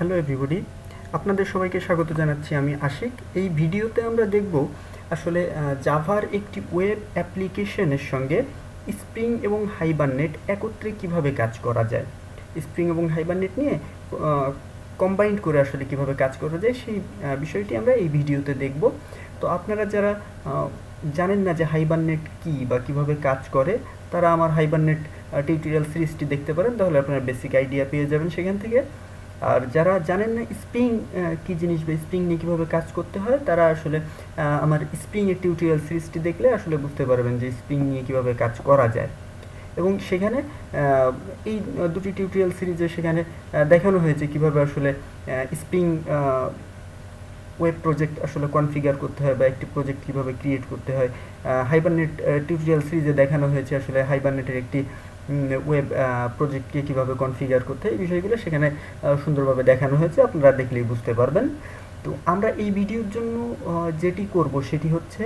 Hello everybody, আপনাদের সবাইকে স্বাগত জানাচ্ছি। আমি আশিক। এই ভিডিওতে আমরা দেখব আসলে জাভার একটি ওয়েব অ্যাপ্লিকেশনের সঙ্গে স্প্রিং এবং হাইবারনেট একত্রে কিভাবে কাজ করা যায়। স্প্রিং এবং হাইবারনেট নিয়ে কম্বাইন্ড করে আসলে কিভাবে কাজ করা যায় সেই বিষয়টি আমরা এই ভিডিওতে দেখব। তো আপনারা যারা জানেন না যে হাইবারনেট কী বা কিভাবে কাজ করে, তারা আমার হাইবারনেট টিউটোরিয়াল সিরিজটি দেখতে পারেন, তাহলে আপনারা বেসিক আইডিয়া পেয়ে যাবেন সেখান থেকে। আর যারা জানেন না স্প্রিং কী জিনিস বা স্প্রিং নিয়ে কীভাবে কাজ করতে হয়, তারা আসলে আমার স্প্রিংয়ের টিউটোরিয়াল সিরিজটি দেখলে আসলে বুঝতে পারবেন যে স্প্রিং নিয়ে কীভাবে কাজ করা যায়। এবং সেখানে এই দুটি টিউটোরিয়াল সিরিজে সেখানে দেখানো হয়েছে কীভাবে আসলে স্প্রিং ওয়েব প্রজেক্ট আসলে কনফিগার করতে হয় বা একটি প্রজেক্ট কীভাবে ক্রিয়েট করতে হয়। হাইবারনেট টিউটোরিয়াল সিরিজে দেখানো হয়েছে আসলে হাইবারনেটের একটি ওয়েব প্রজেক্টকে কীভাবে কনফিগার করতে হয়, এই বিষয়গুলো সেখানে সুন্দরভাবে দেখানো হয়েছে, আপনারা দেখলেই বুঝতে পারবেন। তো আমরা এই ভিডিওর জন্য যেটি করব সেটি হচ্ছে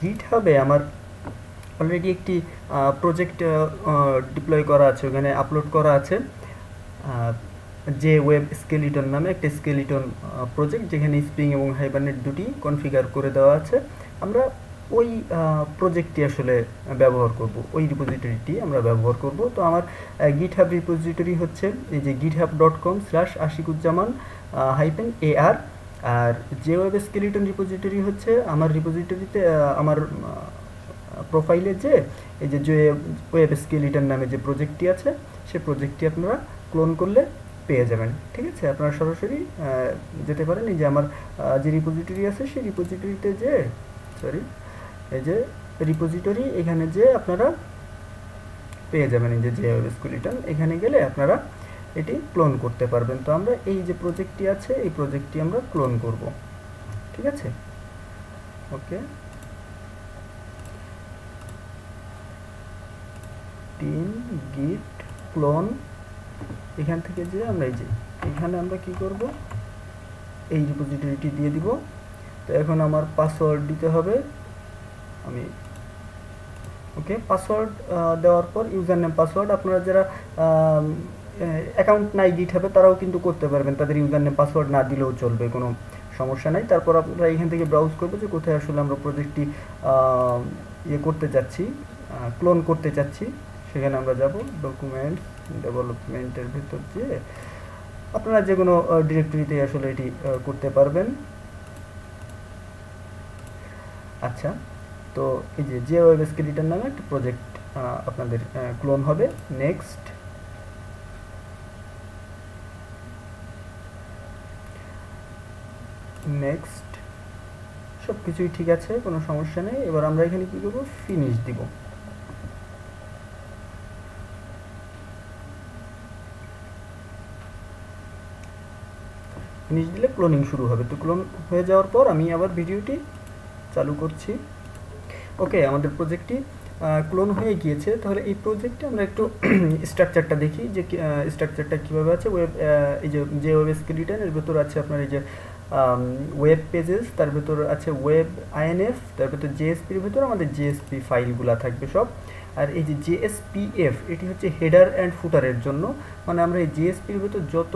গিটহাবে আমার অলরেডি একটি প্রজেক্ট ডিপ্লয় করা আছে, ওখানে আপলোড করা আছে যে ওয়েব স্কেলিটন নামে একটা স্কেলিটন প্রজেক্ট, যেখানে স্প্রিং এবং হাইবারনেট দুটি কনফিগার করে দেওয়া আছে। আমরা ওই প্রজেক্টটি আসলে ব্যবহার করব, ওই রিপোজিটরিটি আমরা ব্যবহার করব। তো আমার গিটহাব রিপোজিটরি হচ্ছে এই যে github.com/ashikuজ্জামান-ar। আর যে ওয়েব স্কেলিটন রিপোজিটরি হচ্ছে আমার রিপোজিটরিতে আমার প্রোফাইলে যে এই যে ওয়েব স্কেলিটন নামে যে প্রজেক্টটি আছে, সেই প্রজেক্টটি আপনারা ক্লোন করলে পেয়ে যাবেন। ঠিক আছে, আপনারা সরাসরি যেতে পারেন এই যে আমার যে রিপোজিটরি আছে সেই রিপোজিটরিতে যে এই যে রিপোজিটরি, এখানে যে আপনারা পেয়ে যাবেন এই যে ওয়েব স্কেলিটন, এখানে গেলে আপনারা এটি ক্লোন করতে পারবেন। তো আমরা এই যে প্রজেক্টটি আছে এই প্রজেক্টটি আমরা ক্লোন করব। ঠিক আছে, ওকে, git clone, এখান থেকে যে আমরা এই যে এখানে আমরা কি করব, এই রিপোজিটরিটি দিয়ে দিব। তো এখন আমার পাসওয়ার্ড দিতে হবে। আমি ওকে, পাসওয়ার্ড দেওয়ার পর ইউজার নেম পাসওয়ার্ড, আপনারা যারা অ্যাকাউন্ট নাই গিটহাবে তারাও কিন্তু করতে পারবেন, তাদের ইউজার নেম পাসওয়ার্ড না দিলেও চলবে, কোনো সমস্যা নাই। তারপর আপনারা এখান থেকে ব্রাউজ করবো যে কোথায় আসলে আমরা প্রজেক্টটি করতে চাচ্ছি, ক্লোন করতে চাচ্ছি, সেখানে আমরা যাব ডকুমেন্টস ডেভেলপমেন্টের ভিতর যে আপনারা যে কোনো ডিরেক্টরিতে আসলে এটি করতে পারবেন। আচ্ছা, তো এই যে ওয়েব স্কেলিটন নামে একটা প্রজেক্ট আপনাদের ক্লোন হবে। নেক্সট, সব কিছুই ঠিক আছে, কোনো সমস্যা নেই। এবার আমরা এখানে কি করব, ফিনিশ দিব। ফিনিশ দিলে ক্লোনিং শুরু হবে। তো ক্লোন হয়ে যাওয়ার পর আমি আবার ভিডিওটি চালু করছি। ওকে, আমাদের প্রজেক্টটি ক্লোন হয়ে গিয়েছে। তাহলে এই প্রজেক্টে আমরা একটু স্ট্রাকচারটা দেখি যে স্ট্রাকচারটা কীভাবে আছে। ওয়েব এই যে ওয়েব স্কেলিটন, এর ভেতর আছে আপনার এই যে ওয়েব পেজেস, তার ভেতর আছে ওয়েব আইএনএফ, তার ভেতর জেএসপির ভেতর আমাদের জেএসপি ফাইলগুলো থাকবে সব। আর এই যে জেএসপিএফ, এটি হচ্ছে হেডার অ্যান্ড ফুটারের জন্য, মানে আমরা এই জেএসপির ভেতর যত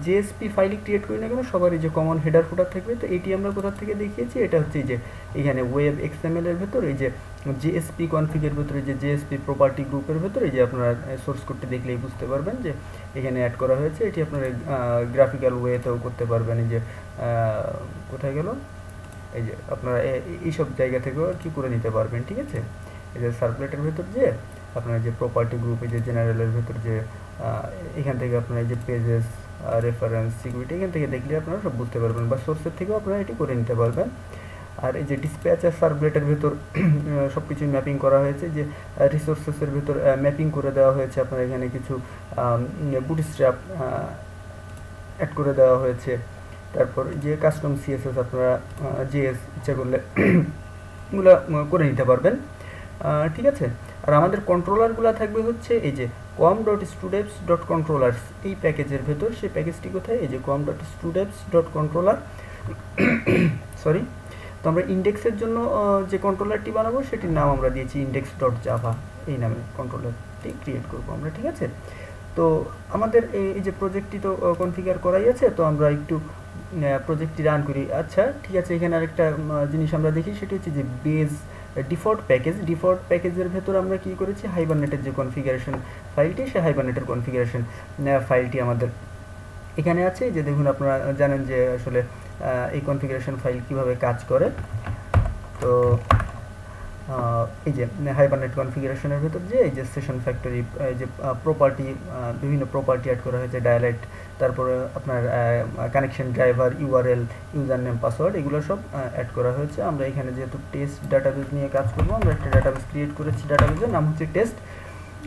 জেএসপি ফাইল ক্রিয়েট করি না কেন সবারই যে কমন হেডার ফুটার থাকবে। তো এটি আমরা কোথা থেকে দেখিয়েছি, এটা হচ্ছে এই যে এখানে ওয়েব এক্সএমএল এর ভেতর এই যে জেএসপি কনফিগের ভেতরে যে জেএসপি প্রপার্টি গ্রুপের ভেতরে যে আপনারা সোর্স কোডটি দেখলেই বুঝতে পারবেন যে এখানে অ্যাড করা হয়েছে। এটি আপনারা গ্রাফিক্যাল ওয়েতেও করতে পারবেন। এই যে কোথায় গেল, এই যে আপনারা এইসব জায়গা থেকেও আর কি করে নিতে পারবেন। ঠিক আছে, এই যে সার্ভলেটের ভেতর যে আপনারা যে প্রপার্টি গ্রুপ, এই যে জেনারেলের ভেতর যে এখান থেকে আপনারা এই যে পেজেস, রেফারেন্স, সিকিউরিটি, এখান থেকে দেখলে আপনারা সব বুঝতে পারবেন, বা সোর্সের থেকেও আপনারা এটি করে নিতে পারবেন। আর এই যে ডিসপ্যাচার সার্ভলেটের ভেতর সব কিছু ম্যাপিং করা হয়েছে, যে রিসোর্সেসের ভেতর ম্যাপিং করে দেওয়া হয়েছে। আপনারা এখানে কিছু বুটস্ট্র্যাপ অ্যাড করে দেওয়া হয়েছে। তারপর যে কাস্টম সিএসএস আপনারা জেএস ইচ্ছা করলে এগুলো করে নিতে পারবেন। ঠিক আছে, আর আমাদের কন্ট্রোলারগুলো থাকবে হচ্ছে এই যে com.studapps.controllers, এই প্যাকেজের ভেতর। সেই প্যাকেজটি কোথায়, এই যে com.studapps.controller সরি। তো আমরা ইন্ডেক্সের জন্য যে কন্ট্রোলারটি বানাবো সেটির নাম আমরা দিয়েছি index.java, এই নামে কন্ট্রোলারটি ক্রিয়েট করবো আমরা। ঠিক আছে, তো আমাদের এই যে প্রজেক্টটি তো কনফিগার করাই আছে, তো আমরা একটু প্রজেক্টটি রান করি। আচ্ছা ঠিক আছে, এখানে আরেকটা জিনিস আমরা দেখি, সেটি হচ্ছে যে বেজ ডিফল্ট প্যাকেজের ভেতর আমরা কি করেছি, হাইবারনেটের যে কনফিগারেশন ফাইলটি, সেই হাইবারনেটের কনফিগারেশন ফাইলটি আমাদের এখানে আছে। যে দেখুন, আপনারা জানেন যে আসলে এই কনফিগারেশন ফাইল কিভাবে কাজ করে। তো এই যে হাইবারনেট কনফিগারেশনের ভেতর যে এই যে সেশন ফ্যাক্টরি, এই যে প্রপার্টি, বিভিন্ন প্রপার্টি অ্যাড করা হয়েছে, ডায়ালেক্ট, তারপরে আপনার connection driver, URL, user name, password, এগুলো সব অ্যাড করা হয়েছে। আমরা এখানে যেহেতু টেস্ট ডাটাবেস নিয়ে কাজ করবো, আমরা একটা ডাটাবেস ক্রিয়েট করেছি, ডাটাবেসের নাম হচ্ছে টেস্ট।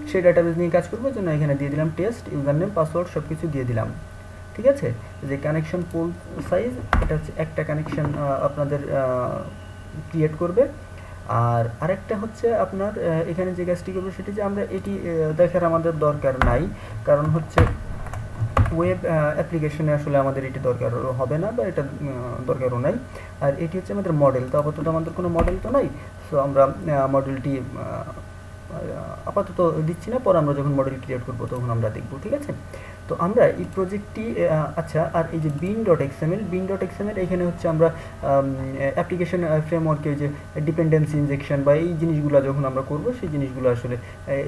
সেই ডাটাবেস নিয়ে কাজ করবো জন্য এখানে দিয়ে দিলাম টেস্ট, ইউজার নেম, পাসওয়ার্ড সব কিছু দিয়ে দিলাম। ঠিক আছে, যে কানেকশন পোল সাইজ, এটা হচ্ছে একটা কানেকশন আপনাদের ক্রিয়েট করবে। আর আরেকটা হচ্ছে আপনার এখানে যে কাজটি করবে সেটি যে আমরা এটি দেখার আমাদের দরকার নাই, কারণ হচ্ছে ওয়েব অ্যাপ্লিকেশনে আসলে আমাদের এটি দরকার হবে না, বা এটা দরকারও নাই। আর এটি হচ্ছে আমাদের মডেল, তো আপাতত আমাদের কোনো মডেল তো নাই, সো আমরা মডেলটি আপাতত দিচ্ছি না, পরে আমরা যখন মডেল ক্রিয়েট করবো তখন আমরা দেখবো। ঠিক আছে, তো আমরা এই প্রজেক্টটি আচ্ছা, আর এই যে bin.xml এখানে হচ্ছে আমরা অ্যাপ্লিকেশন ফ্রেমওয়ার্কের যে ডিপেন্ডেন্সি ইনজেকশন বা এই জিনিসগুলো যখন আমরা করব, সেই জিনিসগুলো আসলে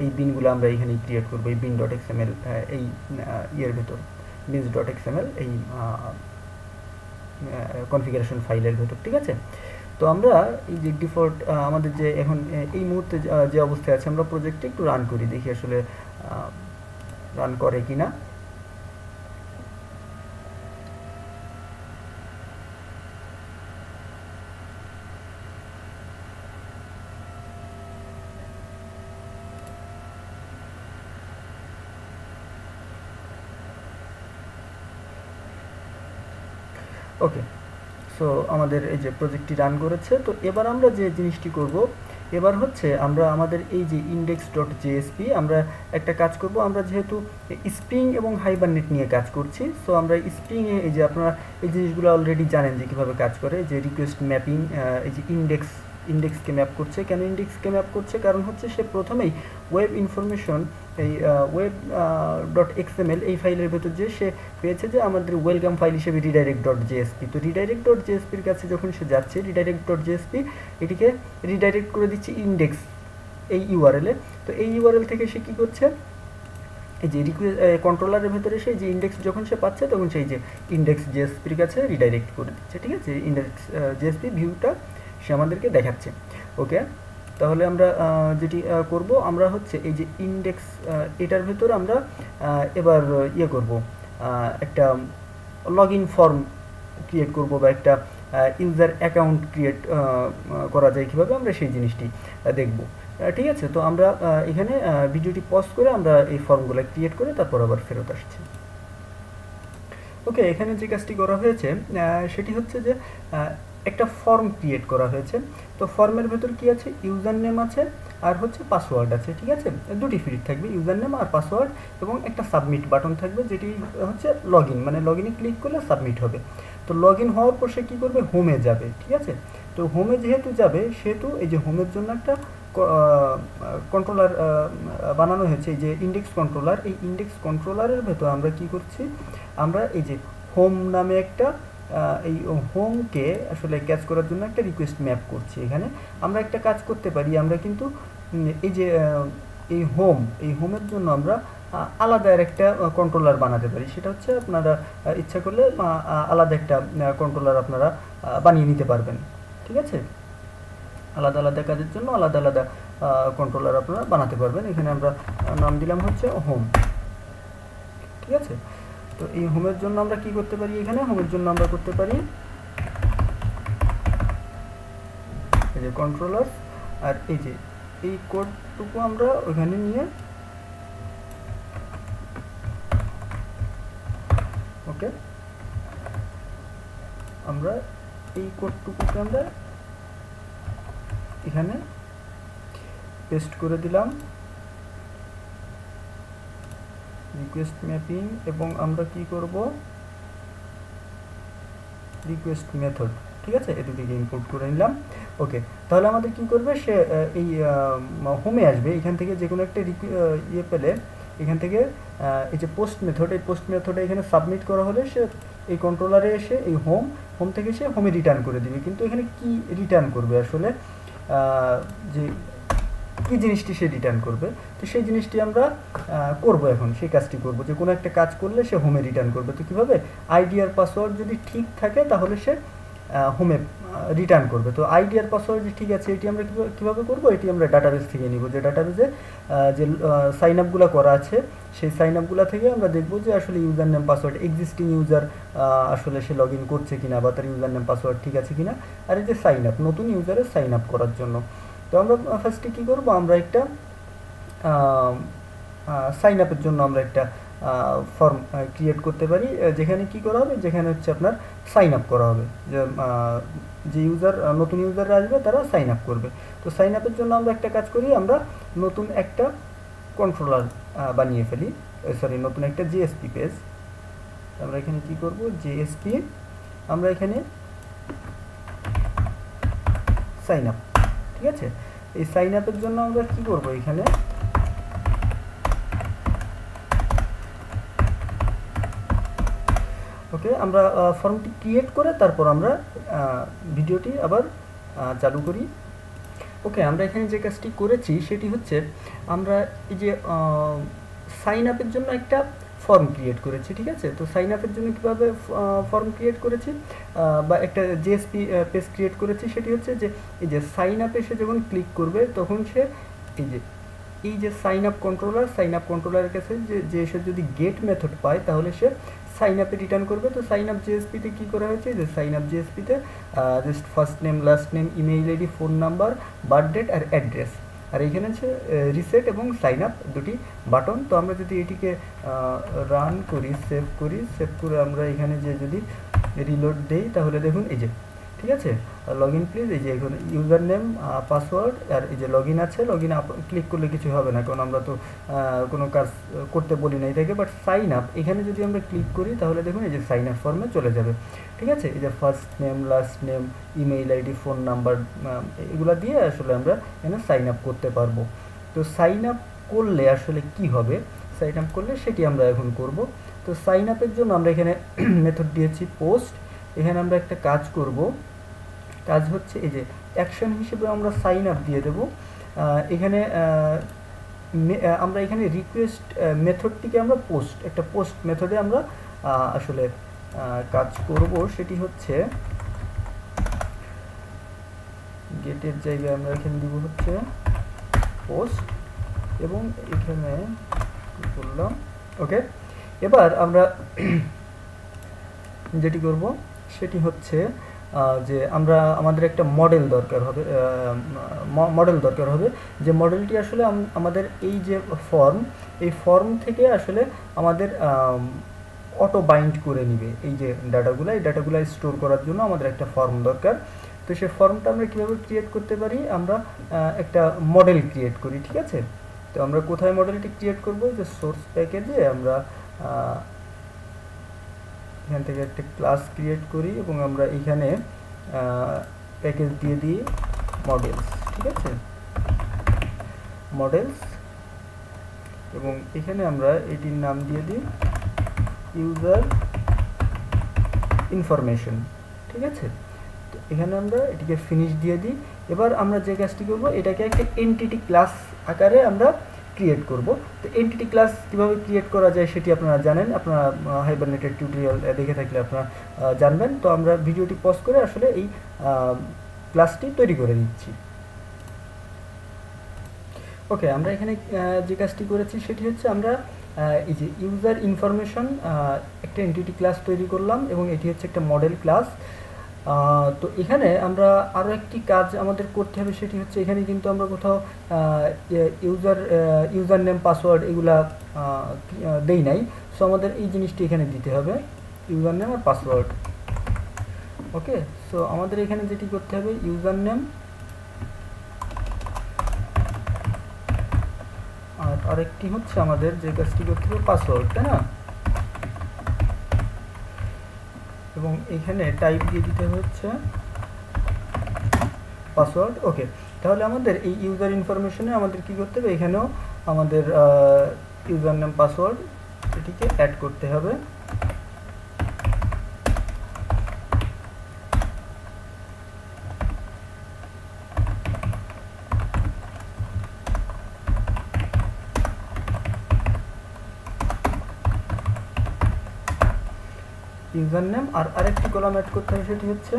এই বিনগুলো আমরা এখানেই ক্রিয়েট করবো, এই bin.xml এই ইয়ের ভেতর, bins.xml এই কনফিগারেশন ফাইলের ভেতর। ঠিক আছে, তো আমরা এই যে ডিফল্ট আমাদের যে এখন এই মুহূর্তে যে অবস্থায় আছে, আমরা প্রজেক্টটি একটু রান করি, দেখি আসলে রান করে কিনা। ওকে, সো আমাদের এই যে প্রজেক্টটি রান করেছে। তো এবার আমরা যে জিনিসটি করব, এবার হচ্ছে আমরা আমাদের এই যে index.jsp আমরা একটা কাজ করব। আমরা যেহেতু স্প্রিং এবং হাইবারনেট নিয়ে কাজ করছি, সো আমরা স্প্রিংয়ে এই যে আপনারা এই জিনিসগুলো অলরেডি জানেন যে কীভাবে কাজ করে, যে রিকোয়েস্ট ম্যাপিং, এই যে ইন্ডেক্সকে ম্যাপ করছে। কেন ইন্ডেক্সকে ম্যাপ করছে? কারণ হচ্ছে সে প্রথমেই ওয়েব ইনফরমেশন, এই ওয়েব ডট এক্সএমএল এই ফাইলের ভেতর যে সে পেয়েছে যে আমাদের ওয়েলকাম ফাইল হিসেবে redirect.jsp। তো redirect.jsp-র কাছে যখন সে যাচ্ছে, redirect.jsp এটিকে রিডাইরেক্ট করে দিচ্ছে ইন্ডেক্স এই ইউআরএলে। তো এই ইউআরএল থেকে সে কী করছে, এই যে কন্ট্রোলারের ভেতরে সেই যে ইন্ডেক্স যখন সে পাচ্ছে, তখন সেই যে ইন্ডেক্স জেএসপির কাছে রিডাইরেক্ট করে দিচ্ছে। ঠিক আছে, ইন্ডেক্স জেএসপি ভিউটা সে আমাদেরকে দেখাচ্ছে। ওকে, তাহলে আমরা যেটি করব, আমরা হচ্ছে এই যে ইন্ডেক্স এটার ভেতর আমরা এবার ইয়ে করব, একটা লগ ইন ফর্ম ক্রিয়েট করব, বা একটা ইউজার অ্যাকাউন্ট ক্রিয়েট করা যায় কীভাবে, আমরা সেই জিনিসটি দেখব। ঠিক আছে, তো আমরা এখানে ভিডিওটি পজ করে আমরা এই ফর্মগুলো ক্রিয়েট করে তারপর আবার ফেরত আসছি। ওকে, এখানে যে কাজটি করা হয়েছে সেটি হচ্ছে যে একটা ফর্ম ক্রিয়েট করা হয়েছে। তো ফর্মের ভেতর কি আছে, ইউজার নেম আছে আর হচ্ছে পাসওয়ার্ড আছে। ঠিক আছে, দুটি ফিল্ড থাকবে, ইউজার নেম আর পাসওয়ার্ড, এবং একটা সাবমিট বাটন থাকবে, যেটি হচ্ছে লগ ইন, মানে লগ ইনে ক্লিক করলে সাবমিট হবে। তো লগ ইন হওয়ার পর সে কী করবে, হোমে যাবে। ঠিক আছে, তো হোমে যেহেতু যাবে, সেহেতু এই যে হোমের জন্য একটা কন্ট্রোলার বানানো হয়েছে, এই যে ইন্ডেক্স কন্ট্রোলার। এই ইন্ডেক্স কন্ট্রোলারের ভেতর আমরা কি করছি, আমরা এই যে হোম নামে একটা এই হোমকে আসলে ক্যাচ করার জন্য একটা রিকোয়েস্ট ম্যাপ করছি। এখানে আমরা একটা কাজ করতে পারি, আমরা কিন্তু এই যে এই হোমের জন্য আমরা আলাদা একটা কন্ট্রোলার বানাতে পারি। সেটা হচ্ছে আপনারা ইচ্ছা করলে আলাদা একটা কন্ট্রোলার আপনারা বানিয়ে নিতে পারবেন। ঠিক আছে, আলাদা আলাদা কাজের জন্য আলাদা আলাদা কন্ট্রোলার আপনারা বানাতে পারবেন। এখানে আমরা নাম দিলাম হচ্ছে হোম। ঠিক আছে, তো এই হোমের জন্য আমরা কি করতে পারি, এখানে হোমের জন্য আমরা করতে পারি এই যে কন্ট্রোলার, আর এই যে এই কোডটুকু আমরা ওখানে নিয়ে, ওকে, আমরা এই কোডটুকুকে আমরা এখানে পেস্ট করে দিলাম, রিকোয়েস্ট ম্যাপিং, এবং আমরা কি করব, রিকোয়েস্ট মেথড। ঠিক আছে, এ দুটিকে ইম্পোর্ট করে নিলাম। ওকে, তাহলে আমাদের কি করবে, সে এই হোমে আসবে, এখান থেকে যে কোনো একটা ইয়ে পেলে এখান থেকে এই যে পোস্ট মেথড, এই পোস্ট মেথডে এখানে সাবমিট করা হলে সে এই কন্ট্রোলারে এসে এই হোম থেকে সে হোমে রিটার্ন করে দিবে। কিন্তু এখানে কি রিটার্ন করবে আসলে, যে কি জিনিসটি সে রিটার্ন করবে, তো সেই জিনিসটি আমরা করব এখন, সেই কাজটি করব যে কোনো একটা কাজ করলে সে হোমে রিটার্ন করবে। তো কীভাবে, আইডি আর পাসওয়ার্ড যদি ঠিক থাকে তাহলে সে হোমে রিটার্ন করবে। তো আইডি আর পাসওয়ার্ড ঠিক আছে, এটি আমরা কীভাবে করব, এটি আমরা ডাটাবেস থেকে নিব। যে ডাটাবেসে যে সাইন আপগুলো করা আছে সেই সাইন আপগুলো থেকে আমরা দেখব যে আসলে user name password existing user আসলে সে লগ ইন করছে কিনা বা তার ইউজার নেম পাসওয়ার্ড ঠিক আছে কিনা, আর এই যে সাইন আপ নতুন ইউজারের সাইন আপ করার জন্য। তো আমরা ফার্স্টে কী করব, আমরা একটা সাইন আপের জন্য আমরা একটা ফর্ম ক্রিয়েট করতে পারি, যেখানে কি করা হবে, যেখানে হচ্ছে আপনার সাইন আপ করা হবে, যে ইউজার নতুন ইউজাররা আসবে তারা সাইন আপ করবে। তো সাইন আপের জন্য আমরা একটা কাজ করি, আমরা নতুন একটা কন্ট্রোলার বানিয়ে ফেলি, সরি নতুন একটা জেএসপি পেজ। আমরা এখানে কি করব, জেএসপি, আমরা এখানে সাইন আপ, ঠিক আছে। এই সাইন আপের জন্য আমরা কি করব, এখানে ওকে আমরা ফর্মটি ক্রিয়েট করে তারপর আমরা ভিডিওটি আবার চালু করি। ওকে, আমরা এখানে যে কাজটি করেছি সেটি হচ্ছে আমরা এই যে সাইন আপের জন্য একটা ফর্ম ক্রিয়েট করেছি, ঠিক আছে। তো সাইন আপের জন্য কীভাবে ফর্ম ক্রিয়েট করেছি বা একটা জেএসপি পেজ ক্রিয়েট করেছি, সেটি হচ্ছে যে এই যে সাইন আপে সে যখন ক্লিক করবে তখন সে এই যে সাইন আপ কন্ট্রোলারের কাছে যে সে যদি গেট মেথড পায় তাহলে সে সাইন আপে রিটার্ন করবে। তো সাইন আপ জেএসপিতে কী করা হয়েছে, যে সাইন আপ জেএসপিতে just first name, last name, email ID, phone number, birth date আর অ্যাড্রেস, আর এইখানে হচ্ছে রিসেট এবং সাইন আপ দুটি বাটন। তো আমরা যদি এটিকে রান করি, সেভ করে আমরা এখানে যে যদি রিলোড দেই তাহলে দেখুন এই যে ঠিক আছে, লগ ইন প্লিজ, এই যে এখানে ইউজার নেম, পাসওয়ার্ড আর এই যে লগ ইন আছে, লগ ইন ক্লিক করলে কিছু হবে না কারণ আমরা তো কোনো কাজ করতে বলি না এটাকে। বাট সাইন আপ এখানে যদি আমরা ক্লিক করি তাহলে দেখুন এই যে সাইন আপ ফর্মে চলে যাবে, ঠিক আছে। এই যে first name, last name, email ID, phone number, এগুলো দিয়ে আসলে আমরা এখানে সাইন আপ করতে পারবো। তো সাইন আপ করলে আসলে কি হবে, সাইন আপ করলে সেটি আমরা এখন করব। তো সাইন আপের জন্য আমরা এখানে মেথড দিয়েছি পোস্ট, এখানে আমরা একটা কাজ করব, কাজ হচ্ছে এই যে অ্যাকশন হিসেবে আমরা সাইন আপ দিয়ে দেব। এখানে আমরা এখানে রিকোয়েস্ট মেথডটিকে আমরা একটা পোস্ট মেথডে আমরা আসলে কাজ করব, সেটি হচ্ছে গেটের জায়গায় আমরা এখানে দিব হচ্ছে পোস্ট এবং এখানে করলাম ওকে। এবার আমরা যেটি করব সেটি হচ্ছে যে আমাদের একটা মডেল দরকার হবে, যে মডেলটি আসলে আমাদের এই যে এই ফর্ম থেকে আসলে আমাদের অটো বাইন্ড করে নিবে এই যে ডাটাগুলো স্টোর করার জন্য আমাদের একটা ফর্ম দরকার। তো সেই ফর্মটা আমরা কীভাবে ক্রিয়েট করতে পারি, আমরা একটা মডেল ক্রিয়েট করি, ঠিক আছে। তো আমরা কোথায় মডেলটি ক্রিয়েট করব, যে সোর্স প্যাকেজে আমরা এখান থেকে একটা ক্লাস ক্রিয়েট করি এবং আমরা এখানে প্যাকেজ দিয়ে দিই মডেলস, ঠিক আছে, মডেলস, এবং এখানে আমরা এটির নাম দিয়ে দিই ইউজার ইনফরমেশন, ঠিক আছে। তো এখানে আমরা এটিকে ফিনিশ দিয়ে দিই। এবার আমরা যে কাজটি করব, এটাকে একটা এন্টিটি ক্লাস আকারে আমরা ক্রিয়েট করব। তো এন্টিটি ক্লাস কীভাবে ক্রিয়েট করা যায় সেটি আপনারা জানেন, আপনারা হাইবারনেটের টিউটোরিয়াল দেখে থাকলে আপনারা জানবেন। তো আমরা ভিডিওটি পজ করে আসলে এই ক্লাসটি তৈরি করে নিচ্ছি। ওকে, আমরা এখানে যে কাজটি করেছি সেটি হচ্ছে আমরা এই যে ইউজার ইনফরমেশন একটা এন্টিটি ক্লাস তৈরি করলাম এবং এটি হচ্ছে একটা মডেল ক্লাস। তো এখানে আমরা আরও একটি কাজ আমাদের করতে হবে, সেটি হচ্ছে এখানে কিন্তু আমরা কোথাও ইউজার নেম, পাসওয়ার্ড এগুলা দেই নাই। সো আমাদের এই জিনিসটি এখানে দিতে হবে, ইউজার নেম আর পাসওয়ার্ড। ওকে, সো আমাদের এখানে যেটি করতে হবে, ইউজার নেম আর আরেকটি হচ্ছে আমাদের যে কাজটি করতে হবে পাসওয়ার্ড, তাই না। এবং এখানে টাইপ দিয়ে দিতে হচ্ছে পাসওয়ার্ড। ওকে, তাহলে আমাদের এই ইউজার ইনফরমেশনে আমাদের কি করতে হবে, এখানেও আমাদের ইউজার নেম পাসওয়ার্ড এটিকে অ্যাড করতে হবে। ইউজার নেম আর আরেকটি কলাম অ্যাড করতে হবে, সেটি হচ্ছে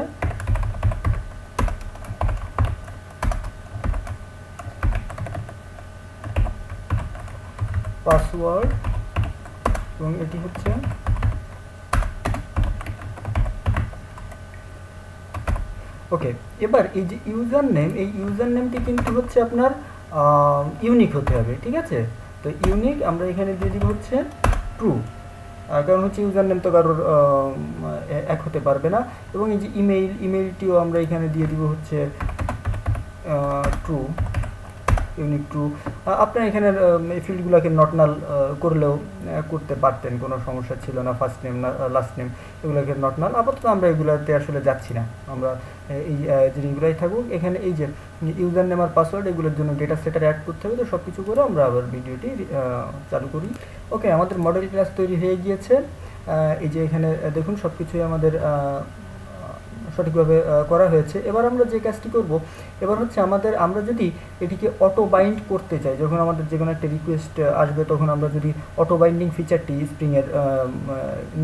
পাসওয়ার্ড এবং এটি হচ্ছে ওকে। এবার এই যে ইউজার নেম, এই ইউজার নেমটি কিন্তু হচ্ছে আপনার ইউনিক হতে হবে, ঠিক আছে। তো ইউনিক আমরা এখানে দিয়ে দিব হচ্ছে ট্রু, কারণ হচ্ছে ইউজার নেম তো কারোর এক হতে পারবে না। এবং এই যে ইমেইলটিও আমরা এখানে দিয়ে দিব হচ্ছে ট্রু, ইউনিক ট্রু। আপনারা এখানে এই ফিল্ডগুলোকে নট নাল করলেও করতে পারতেন, কোনো সমস্যা ছিল না। ফার্স্ট নেম না লাস্ট নেম এগুলোকে নট নাল, আপাতত আমরা এগুলোতে আসলে যাচ্ছি না, আমরা এই জিনিসগুলোই থাকুক। এখানে এই যে ইউজার নেম আর পাসওয়ার্ড এগুলোর জন্য ডেটা সেটার অ্যাড করতে হবে। তো সব কিছু করে আমরা আবার ভিডিওটি চালু করি। ওকে, আমাদের মডেল ক্লাস তৈরি হয়ে গিয়েছে। এই যে এখানে দেখুন সব কিছুই আমাদের সঠিকভাবে করা হয়েছে। এবার আমরা যে কাজটি করব, এবার হচ্ছে আমরা যদি এটিকে অটো বাইন্ড করতে চাই, যখন আমাদের যে কোনো একটা রিকোয়েস্ট আসবে তখন আমরা যদি অটো বাইন্ডিং ফিচারটি স্প্রিংয়ের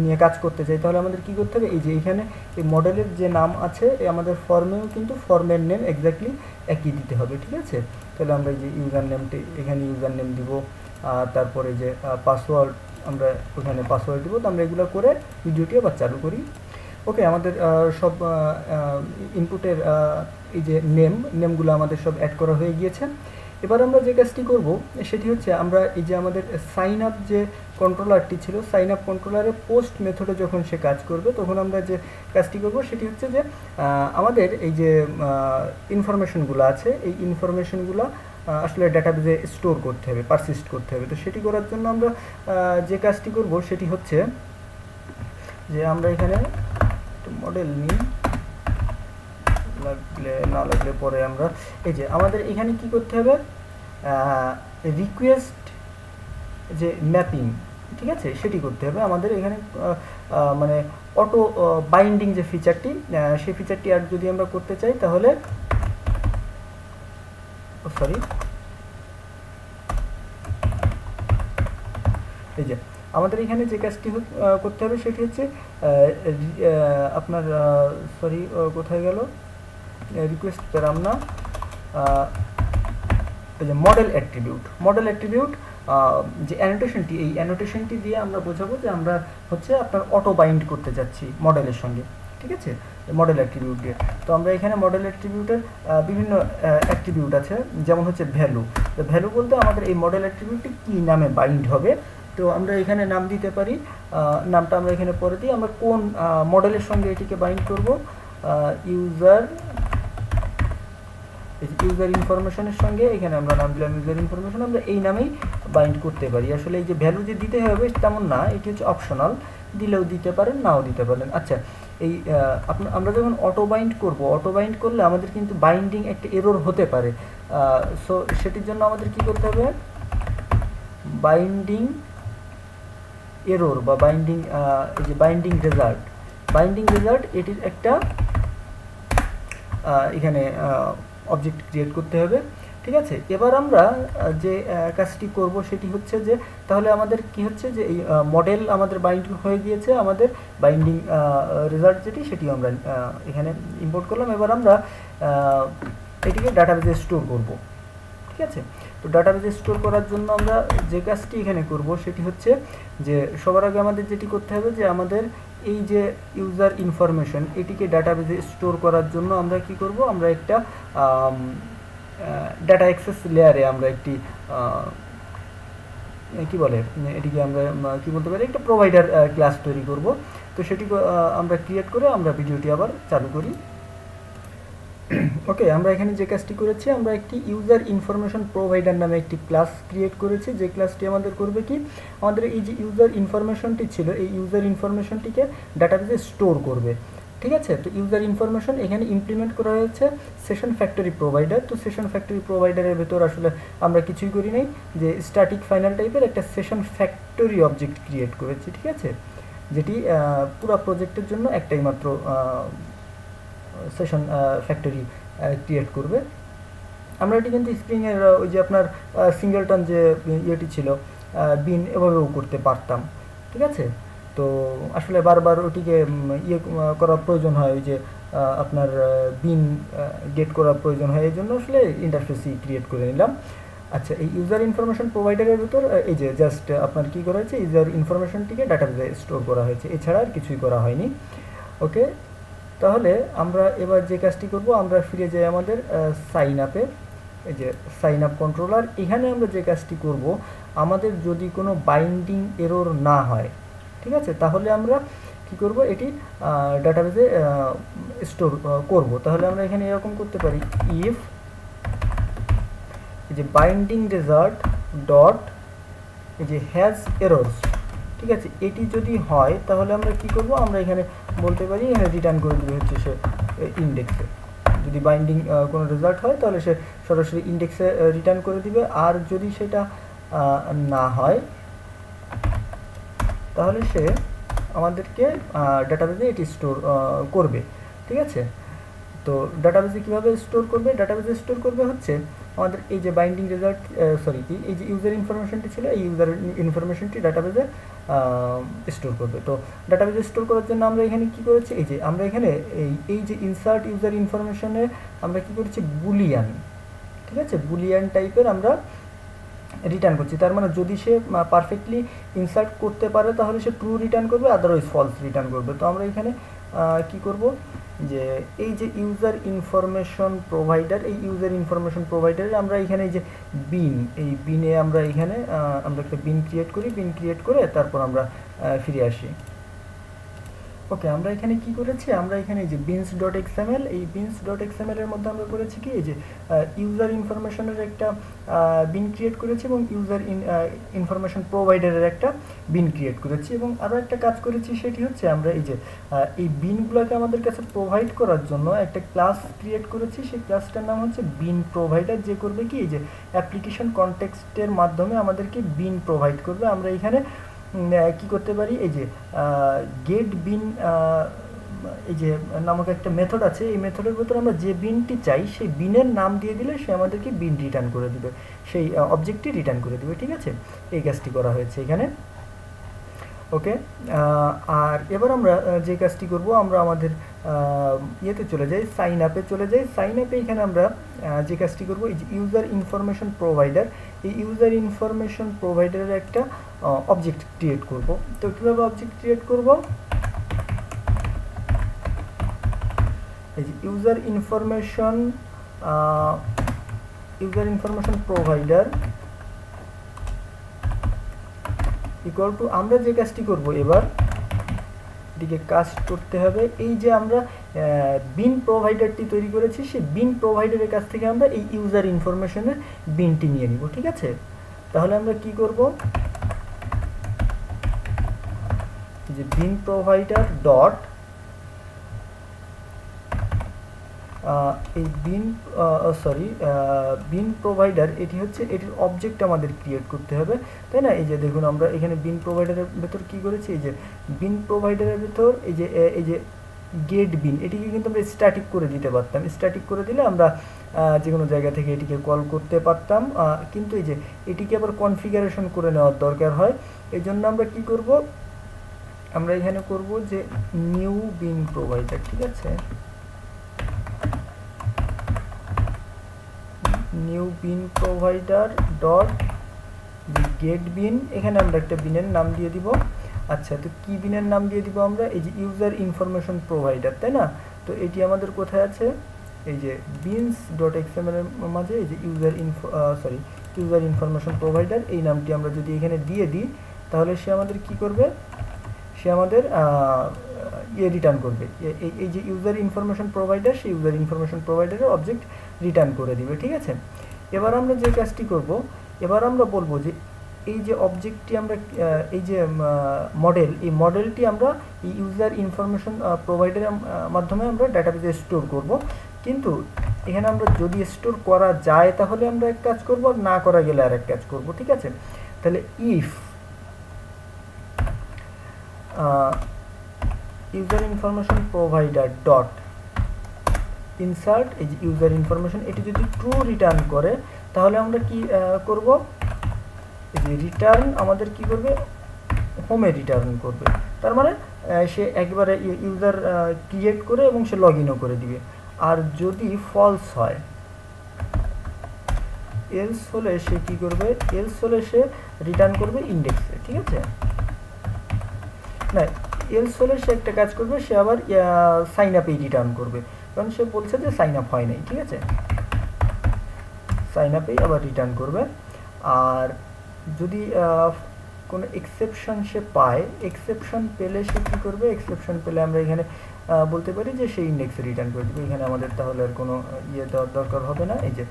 নিয়ে কাজ করতে চাই, তাহলে আমাদের কি করতে হবে, এই যে এখানে এই মডেলের যে নাম আছে আমাদের ফর্মেও কিন্তু ফর্মের নেম এক্স্যাক্টলি একই দিতে হবে, ঠিক আছে। তাহলে আমরা এই যে ইউজার নেমটি এখানে ইউজার নেম দিব, তারপরে যে পাসওয়ার্ড আমরা ওখানে পাসওয়ার্ড দিব। তো আমরা এগুলো করে ভিডিওটি আবার চালু করি। ওকে, আমাদের সব ইনপুটের এই যে নেমগুলো আমাদের সব অ্যাড করা হয়ে গিয়েছে। এবার আমরা যে কাজটি করব সেটি হচ্ছে আমরা এই যে আমাদের সাইন আপ যে কন্ট্রোলারটি ছিল, সাইন আপ কন্ট্রোলারে পোস্ট মেথডে যখন সে কাজ করবে তখন আমরা যে কাজটি করব সেটি হচ্ছে যে আমাদের এই যে ইনফরমেশনগুলো আছে এই ইনফরমেশনগুলো আসলে ডাটাবেজে স্টোর করতে হবে, পারসিস্ট করতে হবে। তো সেটি করার জন্য আমরা যে কাজটি করব সেটি হচ্ছে যে আমরা এখানে মডেল নিই, না লাগলে পরে আমরা এই যে আমাদের এখানে কি করতে হবে, রিকোয়েস্ট যে ম্যাপিং, ঠিক আছে, সেটি করতে হবে আমাদের এখানে। মানে অটো বাইন্ডিং যে ফিচারটি, সেই ফিচারটি আর যদি আমরা করতে চাই তাহলে এই যে আমাদের এখানে যে কাজটি করতে হবে সেটি হচ্ছে আপনার কোথায় গেল, রিকোয়েস্ট পেলাম না, এই যে মডেল অ্যাট্রিবিউট যে অ্যানোটেশনটি, এই অ্যানোটেশনটি দিয়ে আমরা বোঝাবো যে আমরা হচ্ছে আপনার অটো বাইন্ড করতে যাচ্ছি মডেলের সঙ্গে, ঠিক আছে, মডেল অ্যাট্রিবিউট দিয়ে। তো আমরা এখানে মডেল অ্যাট্রিবিউটের বিভিন্ন অ্যাট্রিবিউট আছে, যেমন হচ্ছে ভ্যালু। তো ভ্যালু বলতে আমাদের এই মডেল অ্যাট্রিবিউটটি কী নামে বাইন্ড হবে। তো আমরা এখানে নাম দিতে পারি, নামটা আমরা এখানে পরে দিই। আমরা কোন মডেলের সঙ্গে এটিকে বাইন্ড করব, ইউজার ইনফরমেশনের সঙ্গে এখানে আমরা নাম দিলাম ইউজার ইনফরমেশন। আমরা এই নামেই বাইন্ড করতে পারি। আসলে এই যে ভ্যালু যে দিতে হবে তেমন না, এটি হচ্ছে অপশনাল, দিলেও দিতে পারেন নাও দিতে পারেন। আচ্ছা, এই আমরা যখন অটো বাইন্ড করব, অটো বাইন্ড করলে আমাদের কিন্তু বাইন্ডিং একটা এরর হতে পারে। সো সেটির জন্য আমাদের কি করতে হবে, বাইন্ডিং এরর বা বাইন্ডিং এই যে বাইন্ডিং রেজাল্ট এটির একটা এখানে অবজেক্ট ক্রিয়েট করতে হবে, ঠিক আছে। এবার আমরা যে কাজটি করব সেটি হচ্ছে যে তাহলে আমাদের কি হচ্ছে যে এই মডেল আমাদের বাইন্ড হয়ে গিয়েছে, আমাদের বাইন্ডিং রেজাল্ট যেটি সেটি আমরা এখানে ইম্পোর্ট করলাম। এবার আমরা এটিকে ডাটাবেজে স্টোর করব, ঠিক আছে। তো ডাটাবেজে স্টোর করার জন্য আমরা যে কাজটি এখানে করব সেটি হচ্ছে যে সবার আগে আমাদের যেটি করতে হবে যে আমাদের এই যে ইউজার ইনফরমেশন এটিকে ডাটাবেজে স্টোর করার জন্য আমরা কি করব, আমরা একটা ডাটা অ্যাক্সেস লেয়ারে আমরা একটি কি বলে এটিকে আমরা কি বলতে পারি, একটা প্রোভাইডার ক্লাস তৈরি করব। তো সেটি আমরা ক্রিয়েট করে আমরা ভিডিওটি আবার চালু করি। ওকে, আমরা এখানে যে কাজটি করেছি, আমরা একটি ইউজার ইনফরমেশন প্রোভাইডার নামে একটি ক্লাস ক্রিয়েট করেছি। যে ক্লাসটি আমাদের করবে কি, আমাদের এই যে ইউজার ইনফরমেশনটি ছিল এই ইউজার ইনফরমেশনটিকে ডাটাবেজে স্টোর করবে, ঠিক আছে। তো ইউজার ইনফরমেশন এখানে ইমপ্লিমেন্ট করা হয়েছে সেশন ফ্যাক্টরি প্রোভাইডার। তো সেশন ফ্যাক্টরি প্রোভাইডারের ভেতর আসলে আমরা কিছুই করি নাই, যে স্ট্যাটিক ফাইনাল টাইপের একটা সেশন ফ্যাক্টরি অবজেক্ট ক্রিয়েট করেছি, ঠিক আছে, যেটি পুরো প্রজেক্টের জন্য একটাই মাত্র সেশন ফ্যাক্টরি ক্রিয়েট করবে। আমরা এটি কিন্তু স্প্রিংয়ের ওই যে আপনার সিঙ্গেলটন যে ইয়েটি ছিল বিন, এভাবেও করতে পারতাম, ঠিক আছে। তো আসলে বারবার ওটিকে ইয়ে করার প্রয়োজন হয়, ওই যে আপনার বিন গেট করার প্রয়োজন হয়, এই জন্য আসলে ইন্টারফেসই ক্রিয়েট করে নিলাম। আচ্ছা, এই ইউজার ইনফরমেশন প্রোভাইডারের ভিতর এই যে জাস্ট আপনার কী করা হয়েছে, ইউজার ইনফরমেশনটিকে ডাটাবেজে স্টোর করা হয়েছে, এছাড়া আর কিছুই করা হয়নি। ওকে, তাহলে আমরা এবার যে কাজটি করব, আমরা ফিরে যাই আমাদের সাইন আপে। এই যে সাইন আপ কন্ট্রোলার, এখানে আমরা যে কাজটি করব, আমাদের যদি কোনো বাইন্ডিং এরর না হয়, ঠিক আছে, তাহলে আমরা কি করব, এটি ডাটাবেজে স্টোর করব। তাহলে আমরা এখানে এরকম করতে পারি, ইফ এই যে বাইন্ডিং রেজাল্ট ডট এই যে হ্যাজ এররস, ঠিক আছে, এটি যদি হয় তাহলে আমরা কি করব, আমরা এখানে বলতে পারি এখানে রিটার্ন করে দেবে হচ্ছে সে ইন্ডেক্সে। যদি বাইন্ডিং কোনো রেজাল্ট হয় তাহলে সে সরাসরি ইন্ডেক্সে রিটার্ন করে দিবে, আর যদি সেটা না হয় তাহলে সে আমাদেরকে ডাটাবেজে এটি স্টোর করবে, ঠিক আছে। তো ডাটাবেজে কীভাবে স্টোর করবে, ডাটাবেজে স্টোর করবে হচ্ছে আমাদের এই যে বাইন্ডিং রেজাল্ট এই যে ইউজার ইনফরমেশনটি ছিল, এই ইউজার ইনফরমেশনটি ডাটাবেজে স্টোর করবে। তো ডাটাবেজে স্টোর করার জন্য আমরা এখানে কি করেছি, এই যে আমরা এখানে এই যে ইনসার্ট ইউজার ইনফরমেশনে আমরা কি করেছি, বুলিয়ান, ঠিক আছে, বুলিয়ান টাইপের আমরা রিটার্ন করছি। তার মানে যদি সে পারফেক্টলি ইনসার্ট করতে পারে তাহলে সে ট্রু রিটার্ন করবে, আদারওয়াইজ ফলস রিটার্ন করবে। তো আমরা এখানে কি করব, যে এই যে ইউজার ইনফরমেশন প্রোভাইডার, এই ইউজার ইনফরমেশন প্রোভাইডারে আমরা এখানে এই যে বিন, এই বিনে আমরা এখানে আমরা একটা বিন ক্রিয়েট করি, বিন ক্রিয়েট করে তারপর আমরা ফিরে আসি। ওকে, আমরা এখানে কি করেছি, আমরা এখানে এই যে বিনস ডট এক্সএমএল, এই বিনস ডট এক্সএমএল এর মধ্যে আমরা করেছি কি, এই যে ইউজার ইনফরমেশনের একটা বিন ক্রিয়েট করেছি এবং ইউজার ইনফরমেশন প্রোভাইডারের একটা বিন ক্রিয়েট করেছি, এবং আরও একটা কাজ করেছি, সেটি হচ্ছে আমরা এই যে এই বিনগুলোকে আমাদের কাছে প্রোভাইড করার জন্য একটা ক্লাস ক্রিয়েট করেছি। সেই ক্লাসটার নাম হচ্ছে বিন প্রোভাইডার, যে করবে কি, এই যে অ্যাপ্লিকেশন কনটেক্সটের মাধ্যমে আমাদেরকে বিন প্রোভাইড করবে। আমরা এখানে কি করতে পারি, এই যে গেট বিন এই যে নামক একটা মেথড আছে, এই মেথডের ভিতরে আমরা যে বিনটি চাই সেই বিনের নাম দিয়ে দিলে সে আমাদেরকে বিন রিটার্ন করে দিবে, সেই অবজেক্টটি রিটার্ন করে দিবে, ঠিক আছে। এই কাজটি করা হয়েছে এখানে। ওকে, আর এবার আমরা যে কাজটি করব, আমরা আমাদের ইয়েতে চলে যাই, সাইন আপে চলে যাই। সাইন আপে এখানে আমরা যে কাজটি করব, এই যে ইউজার ইনফরমেশন প্রোভাইডার, এই ইউজার ইনফরমেশন প্রোভাইডারের একটা অবজেক্ট ক্রিয়েট করব। তো কীভাবে অবজেক্ট ক্রিয়েট করব, এই যে user information provider equal to, আমরা যে কাজটি করব এবার এটিকে কাজ করতে হবে, এই যে আমরা বিন প্রোভাইডারটি তৈরি করেছি, সেই বিন প্রোভাইডারের কাছ থেকে আমরা এই ইউজার ইনফরমেশনের বিনটি নিয়ে নিব, ঠিক আছে। তাহলে আমরা কি করব, যে বিন প্রোভাইডার ডট এই বিন প্রোভাইডার, এটি হচ্ছে এটির অবজেক্ট আমাদের ক্রিয়েট করতে হবে, তাই না। এই যে দেখুন আমরা এখানে বিন প্রোভাইডারের ভেতর কি করেছি, এই যে বিন প্রোভাইডারের ভেতর এই যে গেট বিন, এটিকে কিন্তু আমরা স্ট্যাটিক করে দিতে পারতাম। স্ট্যাটিক করে দিলে আমরা যে কোনো জায়গা থেকে এটিকে কল করতে পারতাম, কিন্তু এই যে এটিকে আবার কনফিগারেশন করে নেওয়ার দরকার হয়। এই জন্য আমরা কি করব, আমরা এখানে করব যে নিউ বিন প্রোভাইডার, ঠিক আছে, নিউ বিন প্রোভাইডার ডট গেট বিন, এখানে আমরা একটা বিনের নাম দিয়ে দিব। আচ্ছা, তো কি বিনের নাম দিয়ে দিব আমরা, এই যে ইউজার ইনফরমেশন প্রোভাইডার, তাই না। তো এটি আমাদের কোথায় আছে, এই যে বিনস ডট এক্সএমএল এর মাঝে এই যে ইউজার ইনফরমেশন প্রোভাইডার, এই নামটি আমরা যদি এখানে দিয়ে দিই তাহলে সে আমাদের কি করবে, সে আমাদের রিটার্ন করবে, এই যে ইউজার ইনফরমেশন প্রোভাইডার, সেই ইউজার ইনফরমেশন প্রোভাইডারের অবজেক্ট রিটার্ন করে দিবে, ঠিক আছে। এবার আমরা যে কাজটি করব, এবার আমরা বলবো যে এই যে অবজেক্টটি আমরা এই যে মডেল, এই মডেলটি আমরা এই ইউজার ইনফরমেশন প্রোভাইডারের মাধ্যমে আমরা ডাটাবেজে স্টোর করব। কিন্তু এখানে আমরা যদি স্টোর করা যায় তাহলে আমরা এক কাজ করব, আর না করা গেলে আর এক কাজ করব। ঠিক আছে, তাহলে if user information provider dot insert, এই যে ইউজার ইনফরমেশন, এটি যদি ট্রু রিটার্ন করে তাহলে আমরা কি করব, এই যে রিটার্ন আমাদের কি করবে, হোমে রিটার্ন করবে। তার মানে সে একবারে ইউজার ক্রিয়েট করে এবং সে লগ ইনও করে দিবে। আর যদি ফলস হয়, এলস হলে সে কি করবে, এলস হলে সে রিটার্ন করবে ইন্ডেক্সে। ঠিক আছে, না এলস হলে সে একটা কাজ করবে, সে আবার সাইন আপেই রিটার্ন করবে, কারণ সে বলছে যে সাইন আপ হয় নাই। ঠিক আছে, সাইন আপেই আবার রিটার্ন করবে। আর যদি কোনো এক্সেপশন সে পায়, এক্সেপশন পেলে সে কী করবে, এক্সেপশন পেলে আমরা এখানে বলতে পারি যে সেই ইন্ডেক্সে রিটার্ন করে দেবে। এখানে আমাদের তাহলে আর কোনো ইয়ে দেওয়ার দরকার হবে না। এই যে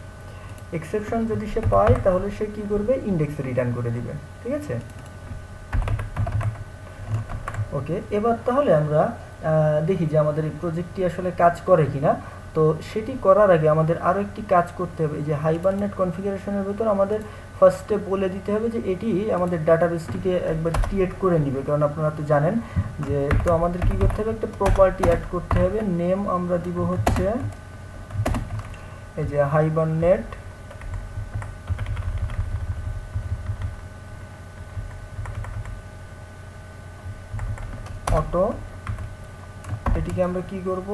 এক্সেপশন যদি সে পায় তাহলে সে কী করবে, ইন্ডেক্সে রিটার্ন করে দিবে। ঠিক আছে, ওকে। এবার তাহলে আমরা দেখি যে আমাদের এই প্রজেক্টটি আসলে কাজ করে কিনা। তো সেটি করার আগে আমাদের আরও একটি কাজ করতে হবে। এই যে হাইবারনেট কনফিগারেশনের ভেতর আমাদের ফার্স্টে বলে দিতে হবে যে এটি আমাদের ডাটাবেসটিকে একবার ক্রিয়েট করে নিবে, কারণ আপনারা তো জানেন যে, তো আমাদের কি করতে হবে, একটা প্রপার্টি অ্যাড করতে হবে। নেম আমরা দিব হচ্ছে এই যে হাইবারনেট অটো, এটিকে আমরা কি করব,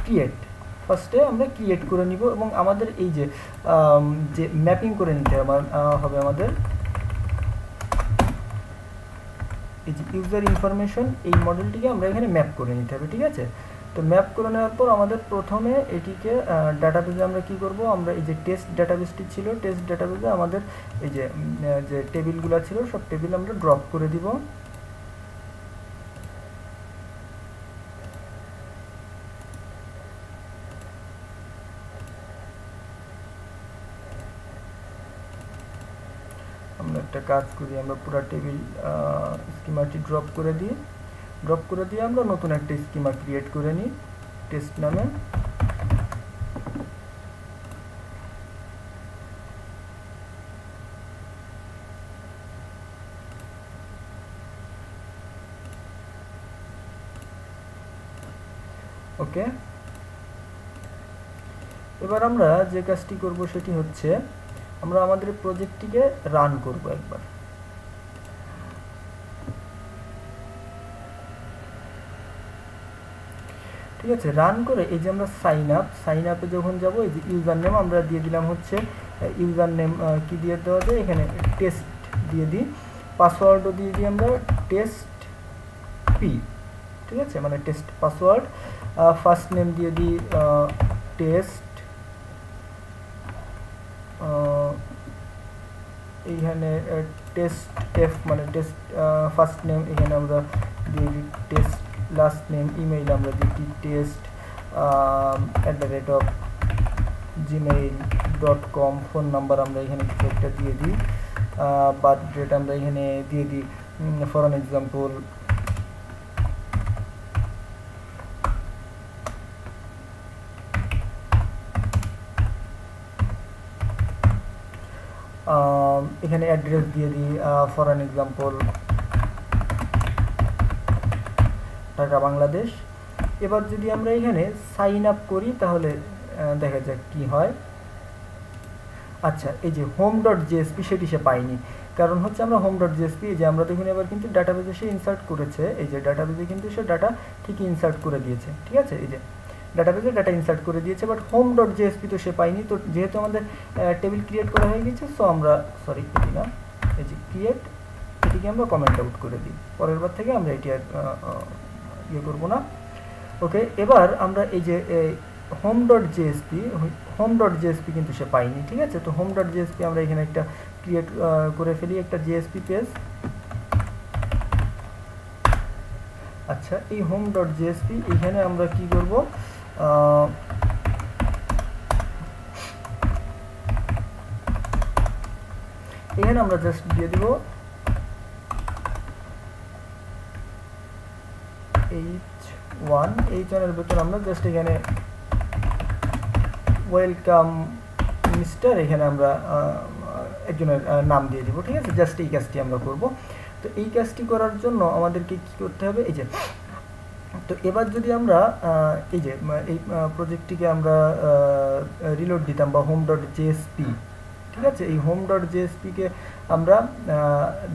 ক্রিয়েট, ফার্স্টে আমরা ক্রিয়েট করে নিব এবং আমাদের এই যে ম্যাপিং করে নিতে হবে আমাদের এই যে ইউজার ইনফরমেশন, এই মডেলটিকে আমরা এখানে ম্যাপ করে নিতে হবে। ঠিক আছে, তো ম্যাপ করে নেওয়ার পর আমাদের প্রথমে এটিকে ডাটাবেজে আমরা কি করব, আমরা এই যে টেস্ট ডাটাবেসটি ছিল, টেস্ট ডাটাবেজে আমাদের এই যে টেবিলগুলো ছিল সব টেবিল আমরা ড্রপ করে দিব। আমরা একটা কাজ করি, আমরা পুরো টেবিল স্কিমাটি ড্রপ করে দিয়ে আমরা নতুন একটা স্কিমা ক্রিয়েট করে নিই টেস্ট নামে। ওকে, এবার আমরা যে কাজটি করব সেটি হচ্ছে আমরা আমাদের প্রজেক্টটিকে রান করব একবার। ঠিক আছে, রান করে এই যে আমরা সাইন আপে যখন যাব, এই যে ইউজার নেম আমরা দিয়ে দিলাম হচ্ছে ইউজার নেম কি দিয়ে দেওয়া যায়, এখানে টেস্ট দিয়ে দিই, পাসওয়ার্ডও দিয়ে দিই আমরা টেস্ট পি। ঠিক আছে, মানে টেস্ট পাসওয়ার্ড, ফার্স্ট নেম দিয়ে দিই টেস্ট, এইখানে টেস্ট এফ মানে টেস্ট ফার্স্ট নেম, এখানে আমরা দিয়ে দিই টেস্ট, লাস্ট নেম, ইমেইল আমরা দিই test@gmail.com, ফোন নাম্বার আমরা এখানে কিছু একটা দিয়ে দিই, বার্থ ডেট আমরা এখানে দিয়ে দিই ফর অ্যান এক্সাম্পল এখানে অ্যাড্রেস দিয়ে দিই for an example Dhaka Bangladesh. এবার যদি আমরা এখানে সাইন আপ করি তাহলে দেখা যাক কি হয়। আচ্ছা, এই যে home.jsp সেটি সে পাইনি, কারণ হচ্ছে আমরা home.jsp যে আমরা দেখুন এবার কিন্তু ডাটাবেজে সে ইনসার্ট করেছে, এই যে ডাটাবেজে কিন্তু সে ডাটা ঠিকই ইনসার্ট করে দিয়েছে। ঠিক আছে, এই যে ডাটাবেজে ডাটা ইনসার্ট করে দিয়েছে, বাট home.jsp তো সে পাইনি। তো যেহেতু আমাদের টেবিল ক্রিয়েট করা হয়ে গেছে, সো আমরা সরি এটি না, এই যে ক্রিয়েট, এটিকে আমরা কমেন্ট আউট করে দিই, পরের বার থেকে আমরা এটি আর ইয়ে করবো না। ওকে, এবার আমরা এই যে home.jsp কিন্তু সে পাইনি। ঠিক আছে, তো home.jsp আমরা এখানে একটা ক্রিয়েট করে ফেলি, একটা জেএসপি পেজ। আচ্ছা, এই home.jsp এখানে আমরা কি করব, এখানে আমরা জাস্ট দিয়ে দিব H1, H1 এর ভিতর আমরা জাস্ট এখানে ওয়েলকাম মিস্টার, এখানে আমরা একজনের নাম দিয়ে দিব। ঠিক আছে, জাস্ট এই কাজটি আমরা করব। তো এই কাজটি করার জন্য আমাদেরকে কি করতে হবে, এই যে তো এবার যদি আমরা এই যে এই প্রজেক্টটিকে আমরা রিলোড দিতাম বা home.jsp, ঠিক আছে, এই home.jsp-কে আমরা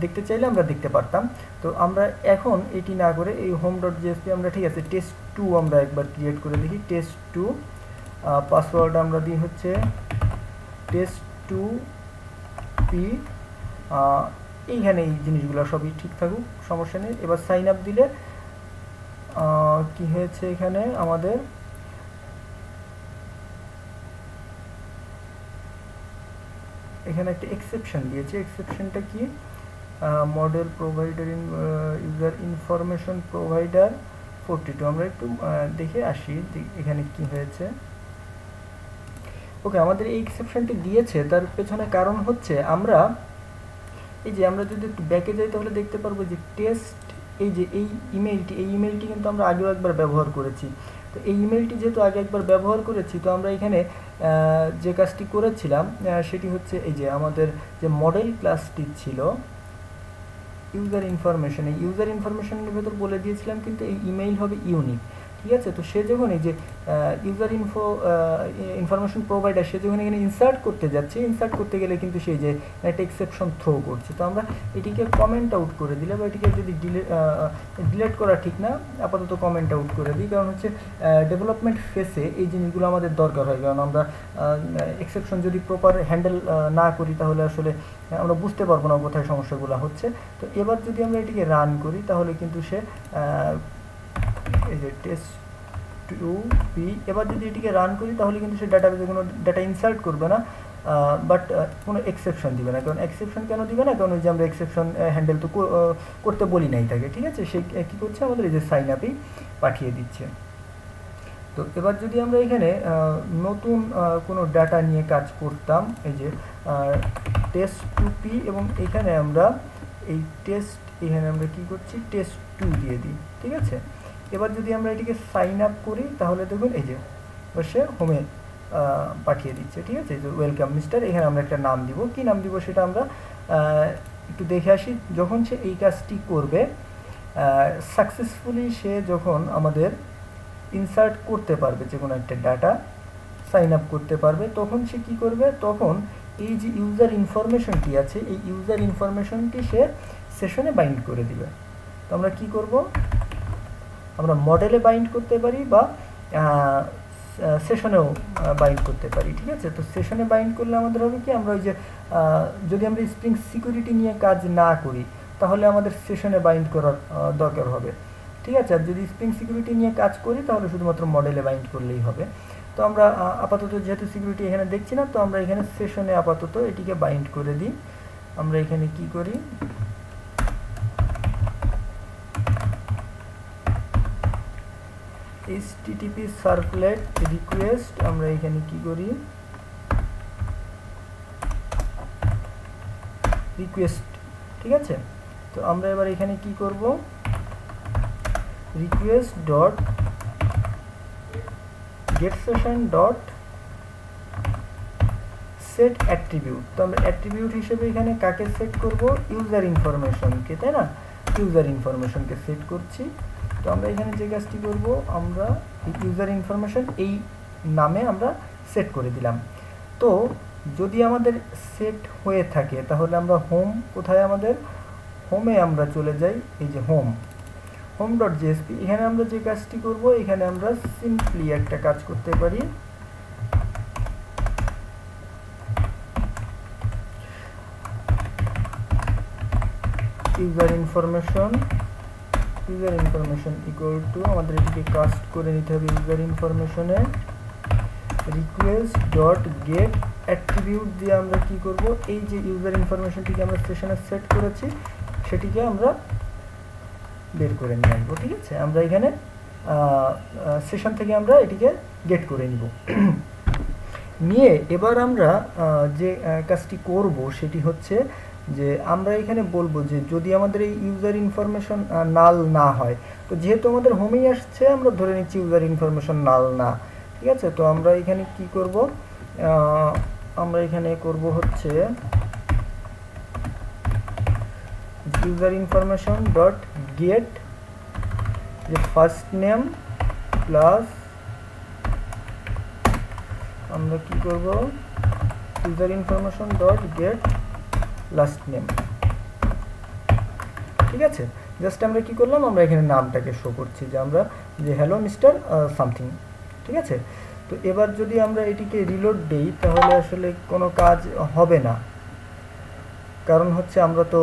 দেখতে চাইলে আমরা দেখতে পারতাম। তো আমরা এখন এটি না করে এই home.jsp আমরা, ঠিক আছে, test2 আমরা একবার ক্রিয়েট করে দেখি। test2 পাসওয়ার্ড আমরা দিই হচ্ছে test2p। এইখানে এই জিনিসগুলো সবই ঠিক থাকুক, সমস্যা নেই। এবার সাইন আপ দিলে কি হয়েছে, এখানে আমাদের এখানে একটা এক্সেপশন দিয়েছে। এক্সেপশনটা কি, model provider user information provider 42। আমরা একটু দেখে আসি এখানে কি হয়েছে। ওকে, আমাদের এই এক্সেপশনটি দিয়েছে, তার পেছনে কারণ হচ্ছে আমরা এই যে আমরা যদি একটু ব্যাকে যাই তাহলে দেখতে পারবো যে টেস্ট, এই যে এই ইমেইলটি কিন্তু আমরা আগেও একবার ব্যবহার করেছি। তো এই ইমেইলটি যেহেতু আগে একবার ব্যবহার করেছি, তো আমরা এখানে যে কাজটি করেছিলাম সেটি হচ্ছে এই যে আমাদের যে মডেল ক্লাসটি ছিল ইউজার ইনফরমেশন, এই ইউজার ইনফরমেশনের ভেতর বলে দিয়েছিলাম কিন্তু এই ইমেইল হবে ইউনিক। ঠিক আছে, তো সে যখন এই যে ইউজার ইনফরমেশন প্রোভাইডার, সে যখন এখানে ইনসার্ট করতে যাচ্ছে, ইনসার্ট করতে গেলে কিন্তু সেই যে একটা এক্সেপশন থ্রো করছে। তো আমরা এটিকে কমেন্ট আউট করে দিলে, বা এটিকে যদি ডিলেট করা ঠিক না, আপাতত কমেন্ট আউট করে দিই, কারণ হচ্ছে ডেভেলপমেন্ট ফেসে এই জিনিসগুলো আমাদের দরকার হয়। কারণ আমরা এক্সেপশন যদি প্রপার হ্যান্ডেল না করি তাহলে আসলে আমরা বুঝতে পারবো না কোথায় সমস্যাগুলো হচ্ছে। তো এবার যদি আমরা এটিকে রান করি তাহলে কিন্তু সে এই যে test2p, এবার যদি এটিকে রান করি তাহলে কিন্তু সে ডাটাবেজে কোনো ডাটা ইনসার্ট করবে না, বাট কোনো এক্সেপশন দিবে না। কারণ এক্সেপশন কেন দিবে না, কারণ ওই যে আমরা এক্সেপশন হ্যান্ডেল তো করতে বলি নাই তাকে। ঠিক আছে, সে কী করছে, আমাদের এই যে সাইন আপেই পাঠিয়ে দিচ্ছে। তো এবার যদি আমরা এখানে নতুন কোনো ডাটা নিয়ে কাজ করতাম, এই যে test2p, এবং এখানে আমরা এই এখানে আমরা কি করছি, test2 দিয়ে দিই। ঠিক আছে, এবার যদি আমরা এটিকে সাইন আপ করি তাহলে দেখুন এই যে সে হোমে পাঠিয়ে দিচ্ছে। ঠিক আছে, যে ওয়েলকাম মিস্টার, এখানে আমরা একটা নাম দিব। কি নাম দিব সেটা আমরা একটু দেখে আসি। যখন সে এই কাজটি করবে সাকসেসফুলি, সে যখন আমাদের ইনসার্ট করতে পারবে যে কোনো একটা ডাটা, সাইন আপ করতে পারবে, তখন সে কি করবে, তখন এই যে ইউজার ইনফরমেশনটি আছে, এই ইউজার ইনফরমেশনটি সে সেশনে বাইন্ড করে দিবে। তো আমরা কি করব, আমরা মডেলে বাইন্ড করতে পারি বা সেশনেও বাইন্ড করতে পারি। ঠিক আছে, তো সেশনে বাইন্ড করলে আমাদের হবে কি, আমরা ওই যে যদি আমরা স্প্রিং সিকিউরিটি নিয়ে কাজ না করি তাহলে আমাদের সেশনে বাইন্ড করার দরকার হবে। ঠিক আছে, আর যদি স্প্রিং সিকিউরিটি নিয়ে কাজ করি তাহলে শুধুমাত্র মডেলে বাইন্ড করলেই হবে। তো আমরা আপাতত যেহেতু সিকিউরিটি এখানে দেখছি না, তো আমরা এখানে সেশনে আপাতত এটিকে বাইন্ড করে দিই। আমরা এখানে কি করি, http সার্ভলেট রিকোয়েস্ট, আমরা এখানে কি করি, রিকোয়েস্ট। ঠিক আছে, তো আমরা এবার এখানে কি করব, request dot gate session dot set attribute. তো আমরা অ্যাট্রিবিউট হিসেবে এখানে কাকে সেট করব, ইউজার ইনফরমেশনকে, তাই না, ইউজার ইনফরমেশনকে সেট করছি। তো আমরা এখানে যে কাজটি করব, আমরা ইউজার ইনফরমেশন এই নামে আমরা সেট করে দিলাম। তো যদি আমাদের সেট হয়ে থাকে তাহলে আমরা হোম, কোথায় আমাদের হোমে আমরা চলে যাই, এই যে home.jsp, এখানে আমরা যে কাজটি করব, এখানে আমরা সিম্পলি একটা কাজ করতে পারি, ইউজার ইনফরমেশন ইকুয়াল টু, আমাদের এটিকে কাস্ট করে নিতে হবে ইউজার ইনফরমেশনে রিকোয়েস্ট ডট গেট অ্যাট্রিবিউট দিয়ে আমরা কি করব, এই যে ইউজার ইনফরমেশনটিকে আমরা সেশনে সেট করেছি সেটিকে আমরা বের করে নিয়ে আসবো। ঠিক আছে, আমরা এখানে সেশন থেকে আমরা এটিকে গেট করে নিব। নিয়ে এবার আমরা যে কাজটি করব সেটি হচ্ছে যে আমরা এখানে বলবো যে যদি আমাদের এই ইউজার ইনফরমেশন নাল না হয়, তো যেহেতু আমাদের হোমেই আসছে আমরা ধরে নিচ্ছি ইউজার ইনফরমেশন নাল না। ঠিক আছে, তো আমরা এখানে কি করব, আমরা এখানে করব হচ্ছে ইউজার ইনফরমেশন ডট গেট যে ফার্স্ট নেম প্লাস আমরা কি করব user information dot get lost name. ঠিক আছে, জাস্ট আমরা কি করলাম, আমরা এখানে নামটাকে শো করছি যে আমরা যে হ্যালো মিস্টার সামথিং। ঠিক আছে, তো এবার যদি আমরা এটিকে রিলোড দেই তাহলে আসলে কোনো কাজ হবে না, কারণ হচ্ছে আমরা তো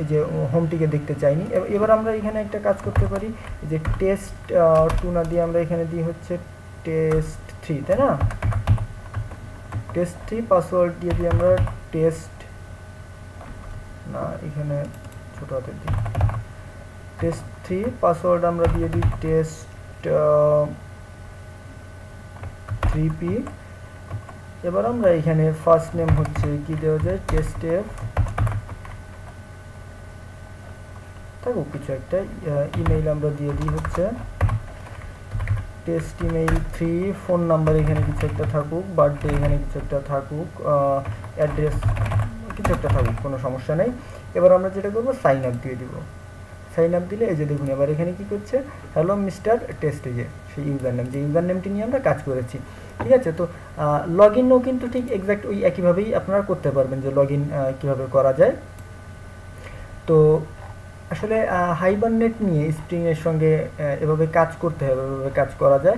এই যে হোমটিকে দেখতে চাইনি। এবার আমরা এখানে একটা কাজ করতে পারি, যে টেস্ট 2 না দিয়ে আমরা এখানে দিই হচ্ছে টেস্ট 3, তাই না? টেস্ট 3 পাসওয়ার্ড দিয়ে দিই আমরা টেস্ট, না এখানে ছোট হাতের দিই টেস্ট 3 পাসওয়ার্ড আমরা দিয়ে দিই টেস্ট 3p। এবার আমরা এখানে ফার্স্ট নেম হচ্ছে কি দেওয়া যায়, টেস্ট এফ থাকুক কিছু একটা, ইমেইল আমরা দিয়ে দিই হচ্ছে টেস্ট ইমেইল 3, ফোন নাম্বার এখানে কিছু একটা থাকুক, বার্থডে এখানে কিছু একটা থাকুক, অ্যাড্রেস কিছু একটা থাকুক, কোনো সমস্যা নেই। এবার আমরা যেটা করবো সাইন আপ দিয়ে দিব। সাইন আপ দিলে এই যে দেখুন এবার এখানে কি করছে, হ্যালো মিস্টার টেস্ট, এই যে সেই ইউজার নেম, যে ইউজার নেমটি নিয়ে আমরা কাজ করেছি। ঠিক আছে, তো লগ ইনও কিন্তু ঠিক এক্স্যাক্ট ওই একইভাবেই আপনারা করতে পারবেন, যে লগ ইন কীভাবে করা যায়। তো আসলে হাইবারনেট নিয়ে স্প্রিংয়ের সঙ্গে এভাবে কাজ করতে হবে, এভাবে কাজ করা যায়।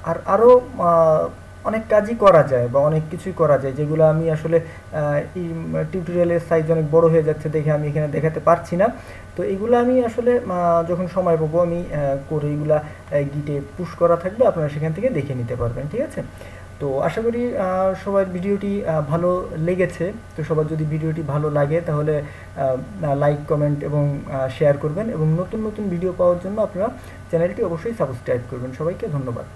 আর আরও অনেক কাজই করা যায় বা অনেক কিছুই করা যায়, যেগুলো আমি আসলে এই টিউটোরিয়ালের সাইজ অনেক বড় হয়ে যাচ্ছে দেখে আমি এখানে দেখাতে পারছি না। তো এগুলো আমি আসলে যখন সময় পাবো আমি করে এগুলা গিটে পুশ করা থাকবে, আপনারা সেখান থেকে দেখে নিতে পারবেন। ঠিক আছে, তো আশা করি সবার ভিডিওটি ভালো লেগেছে। তো সবার যদি ভিডিওটি ভালো লাগে তাহলে লাইক, কমেন্ট এবং শেয়ার করবেন, এবং নতুন নতুন ভিডিও পাওয়ার জন্য আপনারা চ্যানেলটি অবশ্যই সাবস্ক্রাইব করবেন। সবাইকে ধন্যবাদ।